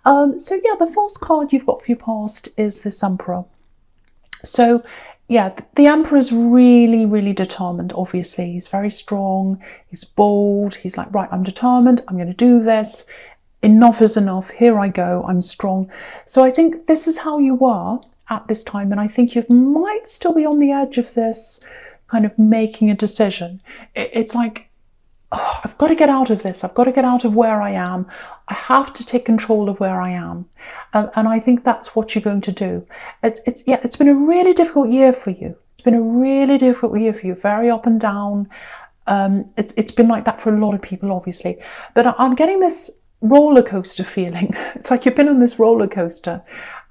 So yeah, the false card you've got for your past is this Emperor. So yeah, the Emperor is really, really determined, obviously. He's very strong, he's bold, he's like, right, I'm determined, I'm going to do this. Enough is enough, here I go, I'm strong. So I think this is how you were at this time, and I think you might still be on the edge of this, kind of making a decision. It's like, oh, I've got to get out of this. I've got to get out of where I am. I have to take control of where I am. And I think that's what you're going to do. It's been a really difficult year for you. It's been a really difficult year for you, very up and down. It's been like that for a lot of people, obviously. But I'm getting this roller coaster feeling. It's like you've been on this roller coaster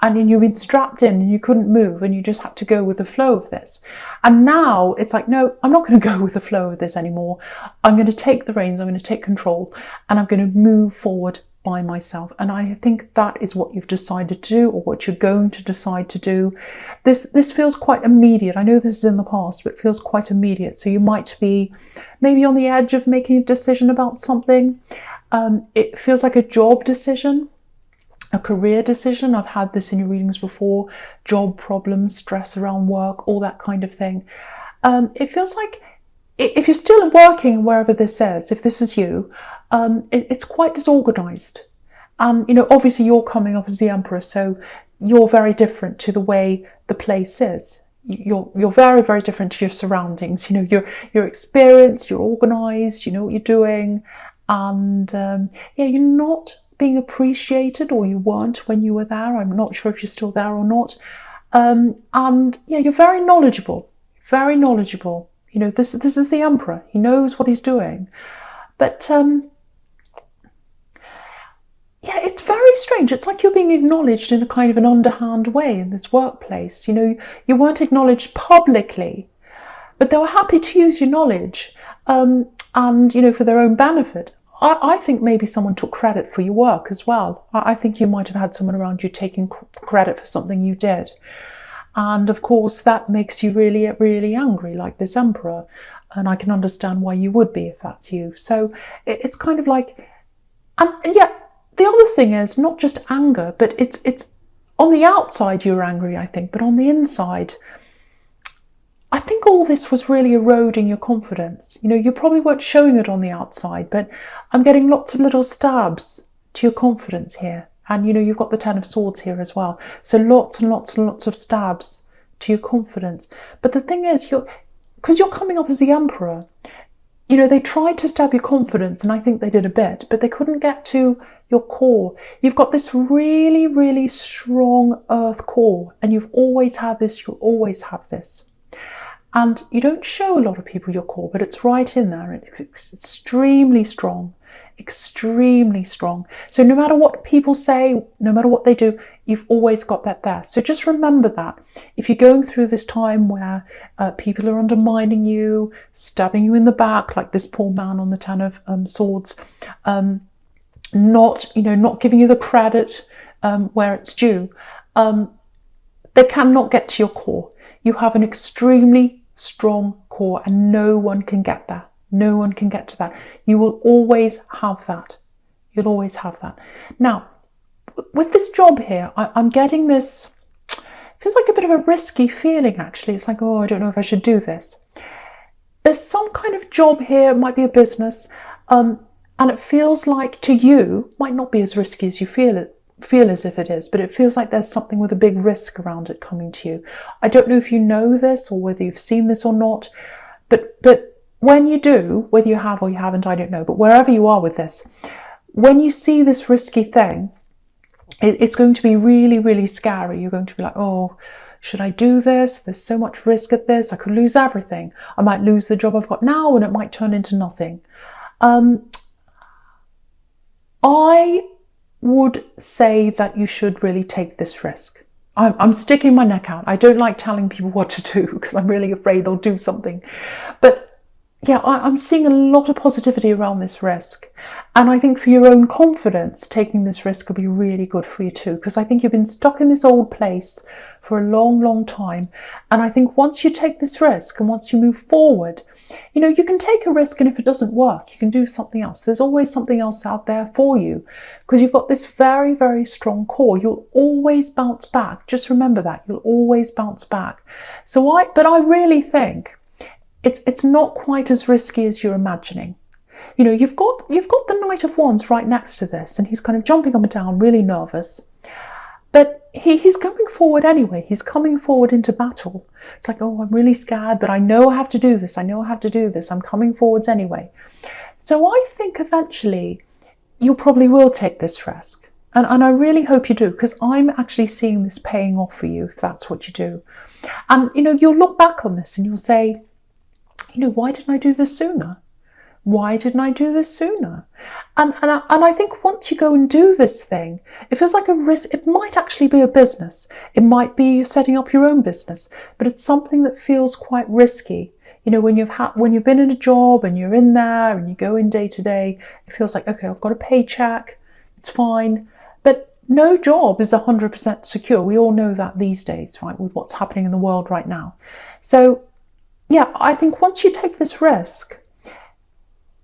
and you've been strapped in and you couldn't move and you just had to go with the flow of this. And now it's like, no, I'm not going to go with the flow of this anymore. I'm going to take the reins, I'm going to take control, and I'm going to move forward by myself. And I think that is what you've decided to do, or what you're going to decide to do. This feels quite immediate. I know this is in the past, but it feels quite immediate. So you might be maybe on the edge of making a decision about something. It feels like a job decision, a career decision. I've had this in your readings before. Job problems, stress around work, all that kind of thing. It feels like if you're still working wherever this is, if this is you, it's quite disorganized. And, obviously you're coming up as the Emperor, so you're very different to the way the place is. You're very, very different to your surroundings. You're experienced, you're organized, you know what you're doing. And you're not being appreciated, or you weren't when you were there. I'm not sure if you're still there or not. And you're very knowledgeable, very knowledgeable. This is the Emperor. He knows what he's doing. But it's very strange. It's like you're being acknowledged in a kind of an underhand way in this workplace. You weren't acknowledged publicly, but they were happy to use your knowledge. And, for their own benefit. I think maybe someone took credit for your work as well. I think you might have had someone around you taking credit for something you did. And of course, that makes you really, really angry, like this Emperor. And I can understand why you would be if that's you. So it's kind of like, and yet the other thing is not just anger, but it's on the outside you're angry, I think, but on the inside, I think all this was really eroding your confidence. You probably weren't showing it on the outside, but I'm getting lots of little stabs to your confidence here. And, you've got the Ten of Swords here as well. So lots and lots and lots of stabs to your confidence. But the thing is, because you're coming up as the Emperor, they tried to stab your confidence, and I think they did a bit, but they couldn't get to your core. You've got this really, really strong earth core, and you've always had this, you'll always have this. And you don't show a lot of people your core, but it's right in there. It's extremely strong, extremely strong. So no matter what people say, no matter what they do, you've always got that there. So just remember that. If you're going through this time where people are undermining you, stabbing you in the back, like this poor man on the Ten of Swords, not giving you the credit where it's due, they cannot get to your core. You have an extremely strong core, and no one can get there. No one can get to that. You will always have that. You'll always have that. Now, with this job here, I'm getting this, feels like a bit of a risky feeling, actually. It's like, oh, I don't know if I should do this. There's some kind of job here, it might be a business, and it feels like to you, might not be as risky as you feel as if it is, but it feels like there's something with a big risk around it coming to you. I don't know if you know this or whether you've seen this or not, but when you do, whether you have or you haven't, I don't know, but wherever you are with this, when you see this risky thing, it's going to be really, really scary. You're going to be like, oh, should I do this? There's so much risk at this. I could lose everything. I might lose the job I've got now and it might turn into nothing. I would say that you should really take this risk. I'm sticking my neck out. I don't like telling people what to do because I'm really afraid they'll do something. But yeah, I'm seeing a lot of positivity around this risk. And I think for your own confidence, taking this risk will be really good for you too, because I think you've been stuck in this old place for a long, long time. And I think once you take this risk and once you move forward, you know, you can take a risk, and if it doesn't work, you can do something else. There's always something else out there for you, because you've got this very, very strong core. You'll always bounce back. Just remember that. You'll always bounce back. But I really think it's not quite as risky as you're imagining. You know, you've got the Knight of Wands right next to this, and he's kind of jumping up and down, really nervous. But he's going forward anyway. He's coming forward into battle. It's like, oh, I'm really scared, but I know I have to do this. I know I have to do this. I'm coming forwards anyway. So I think eventually you probably will take this risk. And I really hope you do, because I'm actually seeing this paying off for you if that's what you do. And, you know, you'll look back on this and you'll say, you know, why didn't I do this sooner? Why didn't I do this sooner? And I think once you go and do this thing, it feels like a risk. It might actually be a business. It might be you setting up your own business, but it's something that feels quite risky. You know, when you've been in a job and you're in there and you go in day to day, it feels like, okay, I've got a paycheck. It's fine. But no job is 100% secure. We all know that these days, right, with what's happening in the world right now. So, yeah, I think once you take this risk,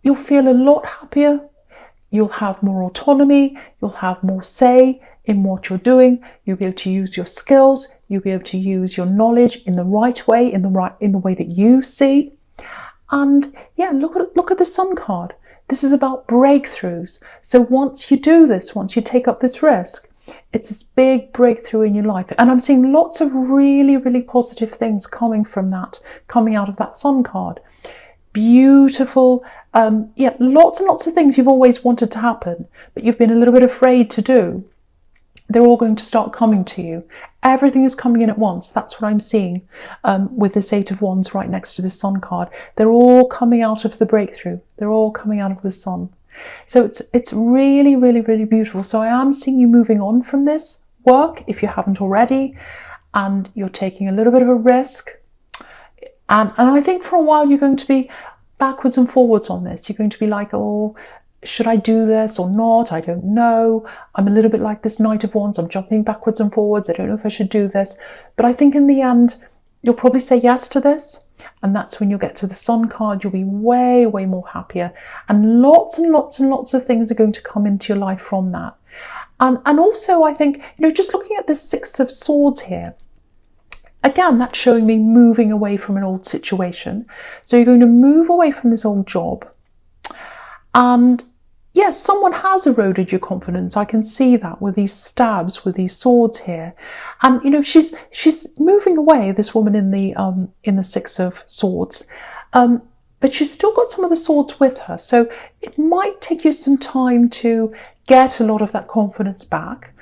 you'll feel a lot happier, you'll have more autonomy, you'll have more say in what you're doing, you'll be able to use your skills, you'll be able to use your knowledge in the right way, in the way that you see. And yeah, look at the Sun card. This is about breakthroughs. So once you do this, once you take up this risk, it's this big breakthrough in your life. And I'm seeing lots of really, really positive things coming from that, coming out of that Sun card. Beautiful, yeah, lots and lots of things you've always wanted to happen, but you've been a little bit afraid to do. They're all going to start coming to you. Everything is coming in at once. That's what I'm seeing with this Eight of Wands right next to the Sun card. They're all coming out of the breakthrough. They're all coming out of the Sun. So it's really, really, really beautiful. So I am seeing you moving on from this work, if you haven't already, and you're taking a little bit of a risk. And I think for a while you're going to be backwards and forwards on this. You're going to be like, oh, should I do this or not? I don't know. I'm a little bit like this Knight of Wands. I'm jumping backwards and forwards. I don't know if I should do this. But I think in the end, you'll probably say yes to this. And that's when you'll get to the Sun card. You'll be way, way more happier. And lots and lots and lots of things are going to come into your life from that. And also, I think, you know, just looking at the Six of Swords here, again, that's showing me moving away from an old situation. So you're going to move away from this old job. And yes, someone has eroded your confidence. I can see that with these stabs, with these swords here. And, you know, she's moving away, this woman in the Six of Swords. But she's still got some of the swords with her. So it might take you some time to get a lot of that confidence back.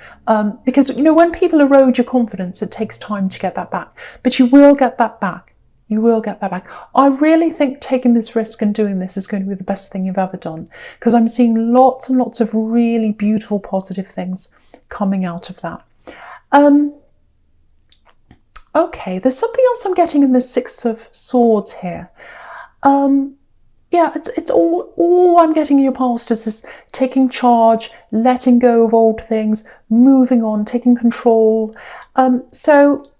Because, you know, when people erode your confidence, it takes time to get that back. But you will get that back. You will get that back. I really think taking this risk and doing this is going to be the best thing you've ever done, because I'm seeing lots and lots of really beautiful, positive things coming out of that. Okay, there's something else I'm getting in the Six of Swords here. Yeah, it's all I'm getting in your past is this taking charge, letting go of old things, moving on, taking control. So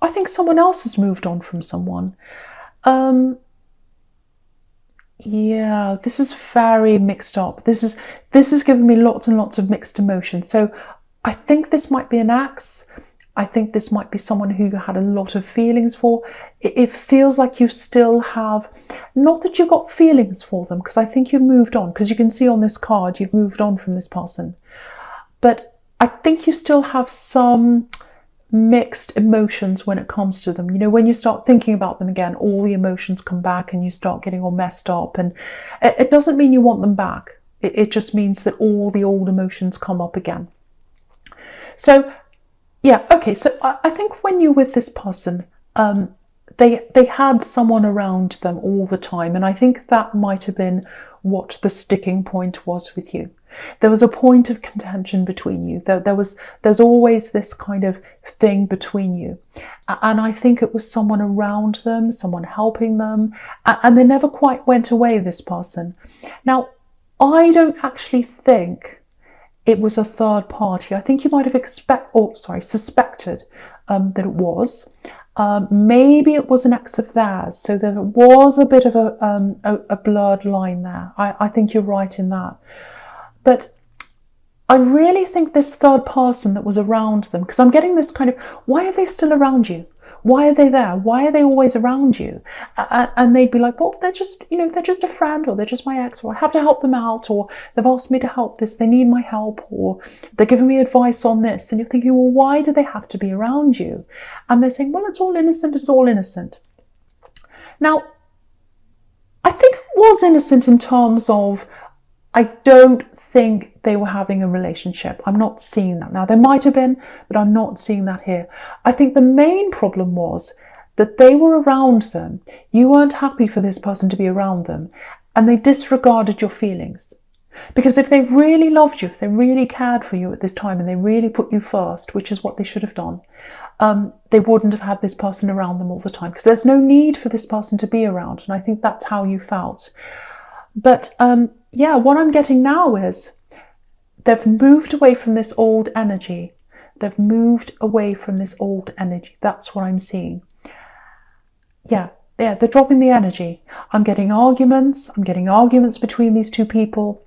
I think someone else has moved on from someone. Yeah, this is very mixed up. This is giving me lots and lots of mixed emotions. So I think this might be an ex. I think this might be someone who you had a lot of feelings for. It feels like you still have, not that you've got feelings for them, because I think you've moved on, because you can see on this card you've moved on from this person. But I think you still have some mixed emotions when it comes to them. You know, when you start thinking about them again, all the emotions come back and you start getting all messed up. And it doesn't mean you want them back. It just means that all the old emotions come up again. So yeah, okay, so I think when you're with this person, they had someone around them all the time, and I think that might have been what the sticking point was with you. There was a point of contention between you. There's always this kind of thing between you. And I think it was someone around them, someone helping them, and they never quite went away, this person. Now, I don't actually think it was a third party. I think you might have suspected that it was. Maybe it was an ex of theirs, so there was a bit of a blurred line there. I think you're right in that. But I really think this third person that was around them, because I'm getting this kind of, why are they still around you? Why are they there? Why are they always around you? And they'd be like, well, they're just, they're just a friend, or they're just my ex, or I have to help them out, or they've asked me to help this, they need my help, or they're giving me advice on this. And you're thinking, well, why do they have to be around you? And they're saying, well, it's all innocent, it's all innocent. Now, I think it was innocent in terms of, I don't think they were having a relationship. I'm not seeing that. Now, there might have been, but I'm not seeing that here. I think the main problem was that they were around them. You weren't happy for this person to be around them, and they disregarded your feelings. Because if they really loved you, if they really cared for you at this time, and they really put you first, which is what they should have done, they wouldn't have had this person around them all the time, because there's no need for this person to be around. And I think that's how you felt. But yeah, what I'm getting now is they've moved away from this old energy. They've moved away from this old energy. That's what I'm seeing. Yeah, they're dropping the energy. I'm getting arguments. I'm getting arguments between these two people.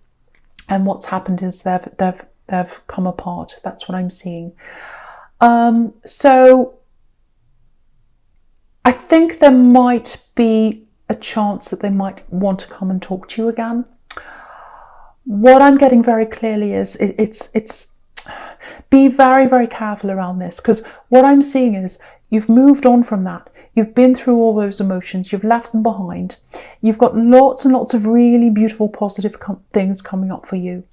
And what's happened is they've come apart. That's what I'm seeing. So I think there might be a chance that they might want to come and talk to you again. What I'm getting very clearly is it's be very, very careful around this, because what I'm seeing is you've moved on from that. You've been through all those emotions. You've left them behind. You've got lots and lots of really beautiful, positive things coming up for you.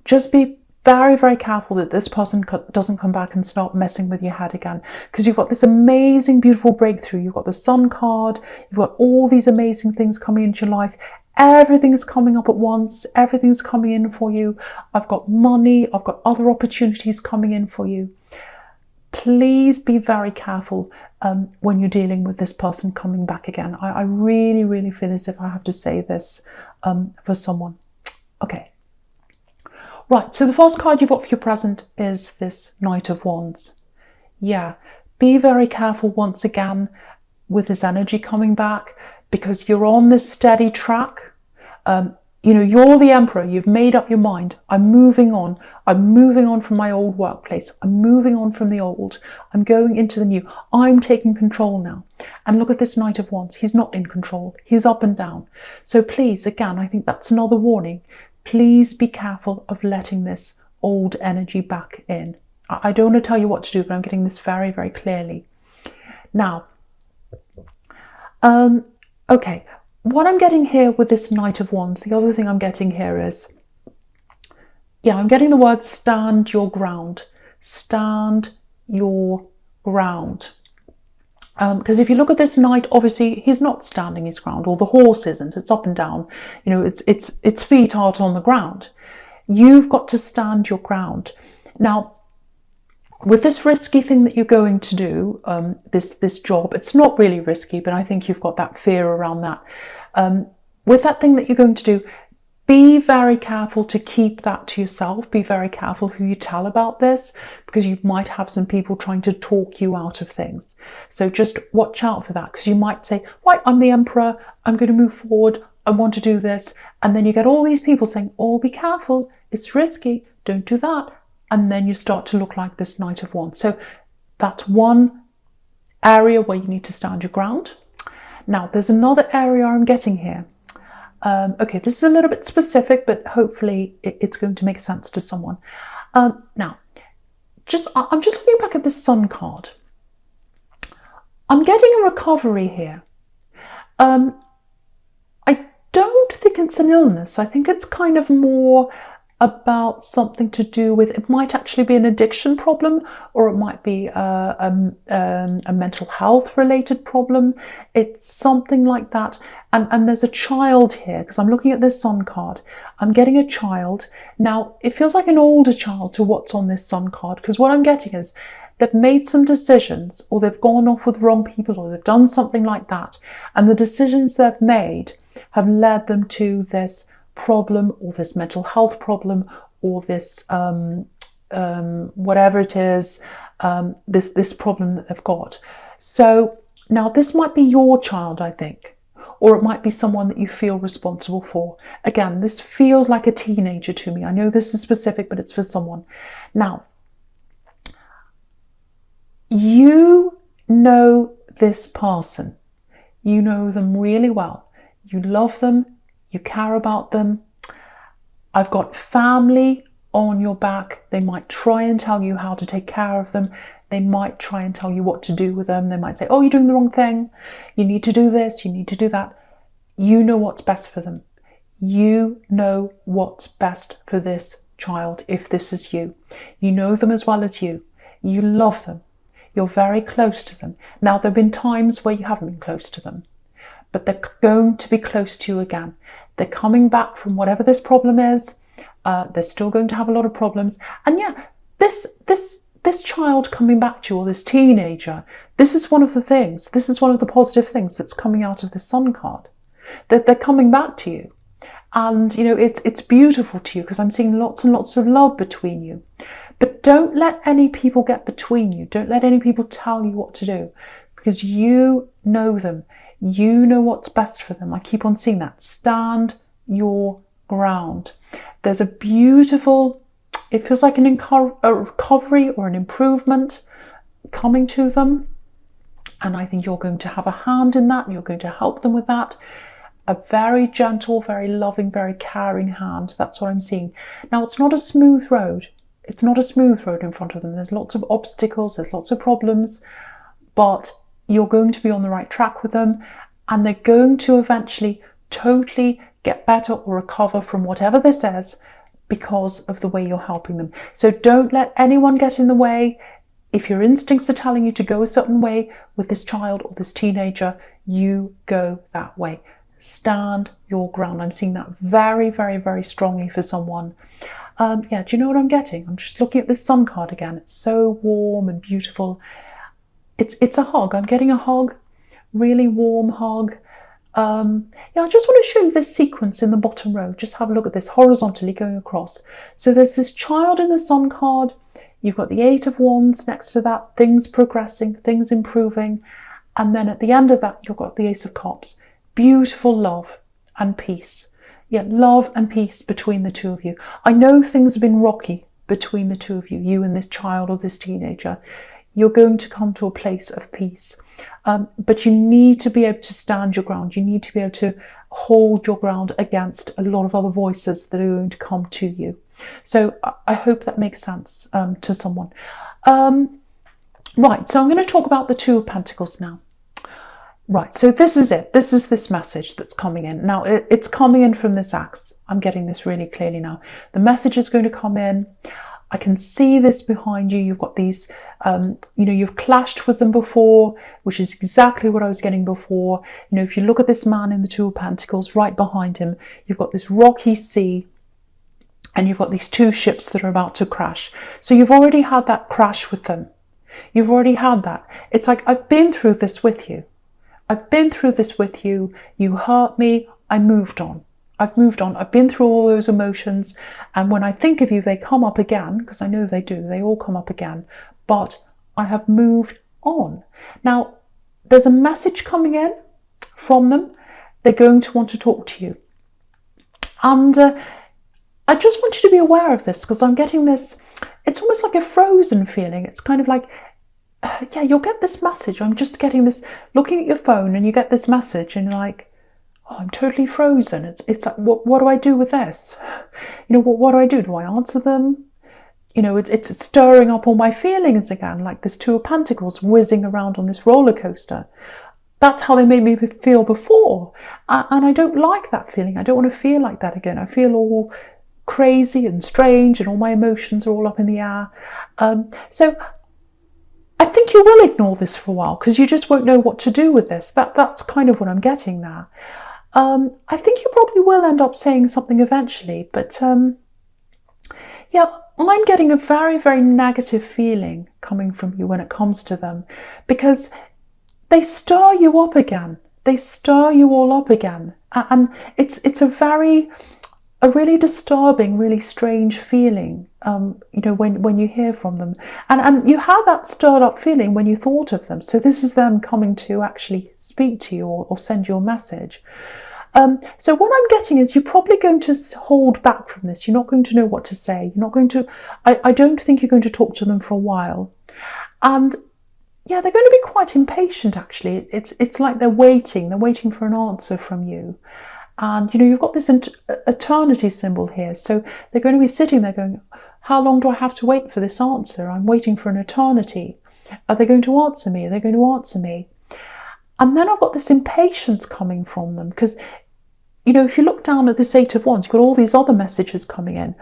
Just be very, very careful that this person doesn't come back and start messing with your head again, because you've got this amazing, beautiful breakthrough. You've got the Sun card. You've got all these amazing things coming into your life. Everything's coming up at once. Everything's coming in for you. I've got money. I've got other opportunities coming in for you. Please be very careful when you're dealing with this person coming back again. I really, really feel as if I have to say this for someone. Okay. Right, so the first card you've got for your present is this Knight of Wands. Yeah, be very careful once again with this energy coming back, because you're on this steady track. You're the Emperor. You've made up your mind. I'm moving on. I'm moving on from my old workplace. I'm moving on from the old. I'm going into the new. I'm taking control now. And look at this Knight of Wands. He's not in control. He's up and down. So please, again, I think that's another warning. Please be careful of letting this old energy back in. I don't want to tell you what to do, but I'm getting this very, very clearly. Now, okay, what I'm getting here with this Knight of Wands, the other thing I'm getting here is, yeah, I'm getting the word stand your ground. Stand your ground. Because if you look at this knight, obviously he's not standing his ground, or the horse isn't. It's up and down. Its feet aren't on the ground. You've got to stand your ground. Now, with this risky thing that you're going to do, this job, it's not really risky, but I think you've got that fear around that. With that thing that you're going to do, be very careful to keep that to yourself. Be very careful who you tell about this, because you might have some people trying to talk you out of things. So just watch out for that, because you might say, right, I'm the Emperor, I'm going to move forward, I want to do this. And then you get all these people saying, oh, be careful, it's risky, don't do that. And then you start to look like this Knight of Wands. So that's one area where you need to stand your ground. Now, there's another area I'm getting here. Okay, this is a little bit specific, but hopefully it's going to make sense to someone. Now, I'm just looking back at this Sun card. I'm getting a recovery here. I don't think it's an illness. I think it's kind of more about something to do with, it might actually be an addiction problem, or it might be a mental health related problem. It's something like that. And there's a child here, because I'm looking at this Sun card. I'm getting a child. Now, it feels like an older child to what's on this Sun card, because what I'm getting is they've made some decisions, or they've gone off with the wrong people, or they've done something like that. And the decisions they've made have led them to this problem, or this mental health problem, or this whatever it is, this problem that they've got. So now this might be your child, I think, or it might be someone that you feel responsible for. Again, this feels like a teenager to me. I know this is specific, but it's for someone. Now, you know this person. You know them really well. You love them. You care about them. I've got family on your back. They might try and tell you how to take care of them. They might try and tell you what to do with them. They might say, oh, you're doing the wrong thing. You need to do this. You need to do that. You know what's best for them. You know what's best for this child if this is you. You know them as well as you. You love them. You're very close to them. Now, there have been times where you haven't been close to them, but they're going to be close to you again. They're coming back from whatever this problem is. They're still going to have a lot of problems. And yeah, this child coming back to you, or this teenager, this is one of the things, this is one of the positive things that's coming out of the Sun card, that they're coming back to you. And, you know, it's beautiful to you, because I'm seeing lots and lots of love between you. But don't let any people get between you. Don't let any people tell you what to do, because you know them. You know what's best for them. I keep on seeing that. Stand your ground. There's a beautiful, it feels like a recovery or an improvement coming to them. And I think you're going to have a hand in that. You're going to help them with that. A very gentle, very loving, very caring hand. That's what I'm seeing. Now, it's not a smooth road. It's not a smooth road in front of them. There's lots of obstacles. There's lots of problems. But you're going to be on the right track with them, and they're going to eventually totally get better or recover from whatever this is, because of the way you're helping them. So don't let anyone get in the way. If your instincts are telling you to go a certain way with this child or this teenager, you go that way. Stand your ground. I'm seeing that very, very, very strongly for someone. Yeah, do you know what I'm getting? I'm just looking at this Sun card again. It's so warm and beautiful. It's a hug. I'm getting a hug, really warm hug. Yeah, I just want to show you this sequence in the bottom row. Just have a look at this horizontally going across. So there's this child in the Sun card. You've got the Eight of Wands next to that, things progressing, things improving. And then at the end of that, you've got the Ace of Cups. Beautiful love and peace. Yeah, love and peace between the two of you. I know things have been rocky between the two of you, you and this child or this teenager. You're going to come to a place of peace. But you need to be able to stand your ground. You need to be able to hold your ground against a lot of other voices that are going to come to you. So I hope that makes sense to someone. Right, so I'm going to talk about the Two of Pentacles now. Right, so this is it. This is this message that's coming in. Now, it's coming in from this axe. I'm getting this really clearly now. The message is going to come in. I can see this behind you. You've got these, you've clashed with them before, which is exactly what I was getting before. You know, if you look at this man in the Two of Pentacles, right behind him, you've got this rocky sea, and you've got these two ships that are about to crash. So you've already had that crash with them. You've already had that. It's like, I've been through this with you. I've been through this with you. You hurt me. I moved on. I've moved on. I've been through all those emotions. And when I think of you, they come up again, because I know they do. They all come up again. But I have moved on. Now, there's a message coming in from them. They're going to want to talk to you. And I just want you to be aware of this, because I'm getting this, it's almost like a frozen feeling. It's kind of like, yeah, you'll get this message. I'm just getting this, looking at your phone, and you get this message and you're like, oh, I'm totally frozen. It's like, what do I do with this? You know, what do I do? Do I answer them? You know, it's stirring up all my feelings again, like this Two of Pentacles whizzing around on this roller coaster. That's how they made me feel before. And I don't like that feeling. I don't want to feel like that again. I feel all crazy and strange and all my emotions are all up in the air. So I think you will ignore this for a while because you just won't know what to do with this. That's kind of what I'm getting there. I think you probably will end up saying something eventually, but yeah, I'm getting a very, very negative feeling coming from you when it comes to them, because they stir you up again. They stir you all up again. And it's a really disturbing, really strange feeling, when you hear from them. And you had that stirred up feeling when you thought of them. So this is them coming to actually speak to you or send you a message. So what I'm getting is you're probably going to hold back from this. You're not going to know what to say. You're not going to, I don't think you're going to talk to them for a while. And yeah, they're going to be quite impatient, actually. It's like they're waiting for an answer from you. And, you've got this eternity symbol here. So they're going to be sitting there going, how long do I have to wait for this answer? I'm waiting for an eternity. Are they going to answer me? Are they going to answer me? And then I've got this impatience coming from them because, if you look down at this Eight of Wands, you've got all these other messages coming in.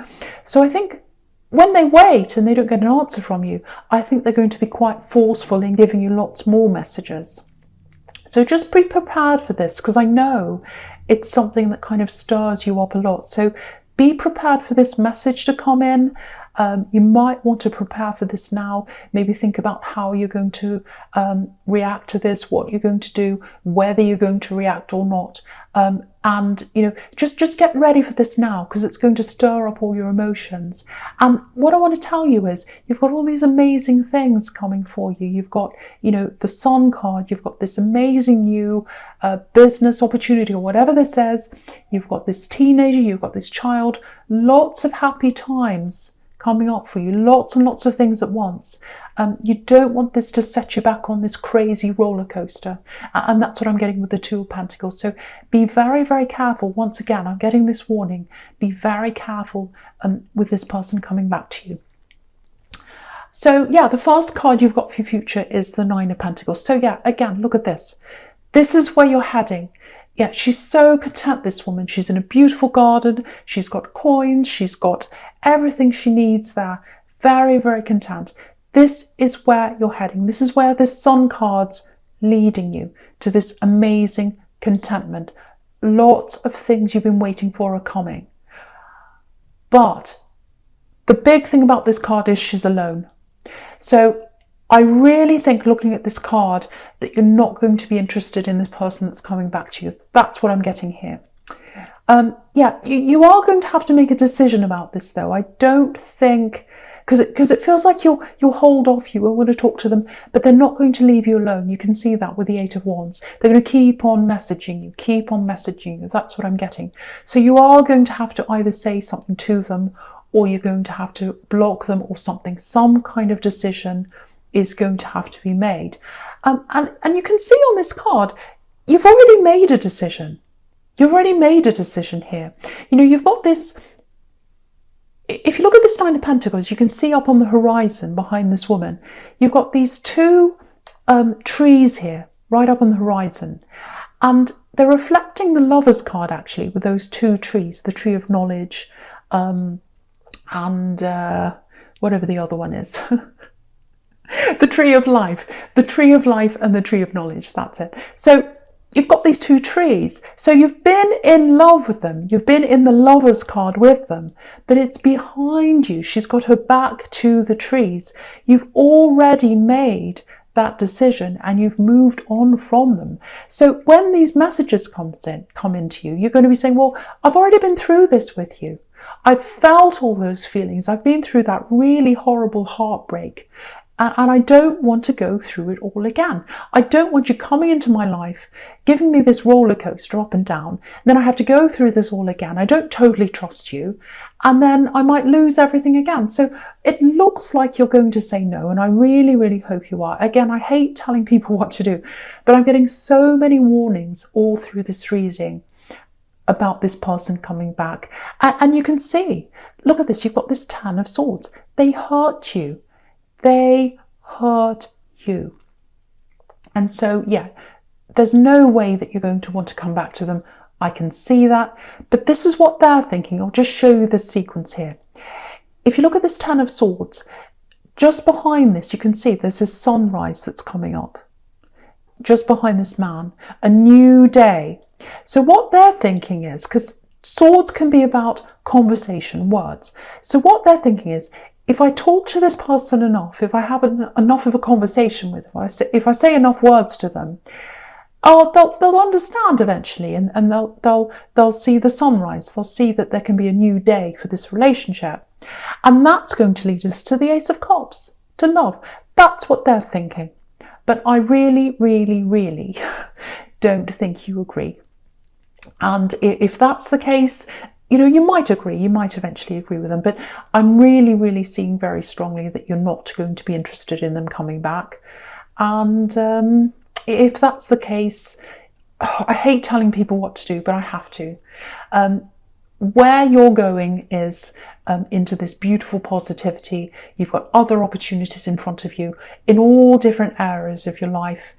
So I think when they wait and they don't get an answer from you, I think they're going to be quite forceful in giving you lots more messages. So just be prepared for this, because I know it's something that kind of stirs you up a lot. So be prepared for this message to come in. You might want to prepare for this now. Maybe think about how you're going to react to this, what you're going to do, whether you're going to react or not. And just get ready for this now, because it's going to stir up all your emotions. And what I want to tell you is you've got all these amazing things coming for you. You've got, the Sun card. You've got this amazing new business opportunity, or whatever this says. You've got this teenager. You've got this child. Lots of happy times coming up for you, lots and lots of things at once. You don't want this to set you back on this crazy roller coaster, and that's what I'm getting with the Two of Pentacles. So be very, very careful. Once again, I'm getting this warning. Be very careful with this person coming back to you. So yeah, the first card you've got for your future is the Nine of Pentacles. So yeah, again, look at this. This is where you're heading. Yeah, she's so content, this woman. She's in a beautiful garden. She's got coins. She's got everything she needs there. Very, very content. This is where you're heading. This is where the Sun card's leading you, to this amazing contentment. Lots of things you've been waiting for are coming. But the big thing about this card is she's alone. So I really think, looking at this card, that you're not going to be interested in this person that's coming back to you. That's what I'm getting here. Yeah, you are going to have to make a decision about this, though. I don't think, because it feels like you'll hold off, you will want to talk to them, but they're not going to leave you alone. You can see that with the Eight of Wands. They're going to keep on messaging you, keep on messaging you. That's what I'm getting. So you are going to have to either say something to them, or you're going to have to block them or something. Some kind of decision is going to have to be made. And you can see on this card, you've already made a decision. You've already made a decision here. You've got this, if you look at this Nine of Pentacles, you can see up on the horizon behind this woman, you've got these two trees here, right up on the horizon. And they're reflecting the Lovers card, actually, with those two trees, the Tree of Knowledge and whatever the other one is. The Tree of Life and the Tree of Knowledge, that's it. So you've got these two trees. So you've been in love with them. You've been in the Lovers card with them, but it's behind you. She's got her back to the trees. You've already made that decision and you've moved on from them. So when these messages come into you, you're going to be saying, well, I've already been through this with you. I've felt all those feelings. I've been through that really horrible heartbreak. And I don't want to go through it all again. I don't want you coming into my life, giving me this roller coaster up and down. And then I have to go through this all again. I don't totally trust you. And then I might lose everything again. So it looks like you're going to say no. And I really, really hope you are. Again, I hate telling people what to do, but I'm getting so many warnings all through this reading about this person coming back. And you can see, look at this. You've got this Ten of Swords. They hurt you. They hurt you. And so, yeah, there's no way that you're going to want to come back to them I can see that. But this is what they're thinking. I'll just show you the sequence here. If you look at this Ten of Swords, just behind this, you can see there's a sunrise that's coming up. Just behind this man, a new day. So what they're thinking is, because swords can be about conversation, words. So what they're thinking is, if I talk to this person enough, if I have enough of a conversation with them, if I say enough words to them, they'll understand eventually, and they'll see the sunrise. They'll see that there can be a new day for this relationship, and that's going to lead us to the Ace of Cups, to love. That's what they're thinking. But I really, really, really don't think you agree. And if that's the case, you know, you might agree, you might eventually agree with them, but I'm really, really seeing very strongly that you're not going to be interested in them coming back. And if that's the case, I hate telling people what to do, but I have to. Where you're going is into this beautiful positivity. You've got other opportunities in front of you in all different areas of your life.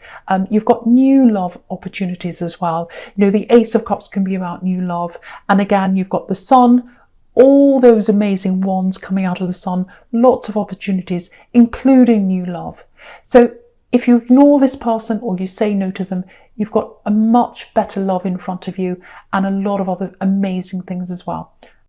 You've got new love opportunities as well. You know, the Ace of Cups can be about new love. And again, you've got the Sun, all those amazing wands coming out of the Sun, lots of opportunities, including new love. So if you ignore this person or you say no to them, you've got a much better love in front of you and a lot of other amazing things as well.